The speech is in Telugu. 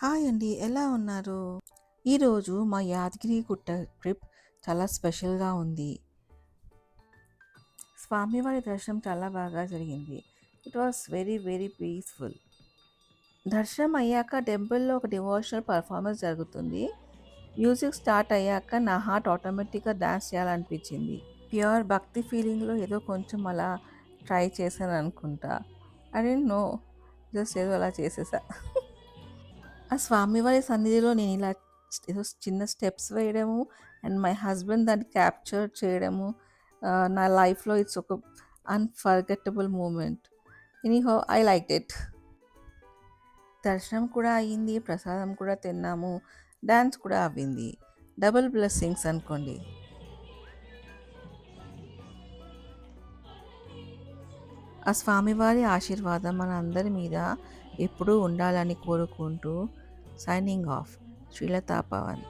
హాయ్ అండి. ఎలా ఉన్నారు? ఈరోజు మా యాదగిరిగుట్ట ట్రిప్ చాలా స్పెషల్‌గా ఉంది. స్వామివారి దర్శనం చాలా బాగా జరిగింది. It was very very peaceful. దర్శనం అయ్యాక టెంపుల్‌లో ఒక డివోషనల్ పర్ఫార్మెన్స్ జరుగుతుంది. మ్యూజిక్ స్టార్ట్ అయ్యాక నా హార్ట్ ఆటోమేటిక్‌గా డాన్స్ చేయాలనిపించింది. ప్యూర్ భక్తి ఫీలింగ్‌లో ఏదో కొంచెం అలా ట్రై చేశాననుకుంటా. I don't know. జస్ట్ ఏదో అలా చేసేసా. ఆ స్వామివారి సన్నిధిలో నేనిలా ఏదో చిన్న స్టెప్స్ వేయడము అండ్ మై హస్బెండ్ దాన్ని క్యాప్చర్ చేయడము నా లైఫ్‌లో ఇట్స్ ఒక unforgettable moment. Anyhow I liked it. దర్శనం కూడా అయింది, ప్రసాదం కూడా తిన్నాము, డాన్స్ కూడా అవ్వింది. డబుల్ బ్లెస్సింగ్స్ అనుకోండి. ఆ స్వామివారి ఆశీర్వాదం మనందరి మీద ఎప్పుడూ ఉండాలని కోరుకుంటూ సైనింగ్ ఆఫ్. శ్రీలతా పవన్.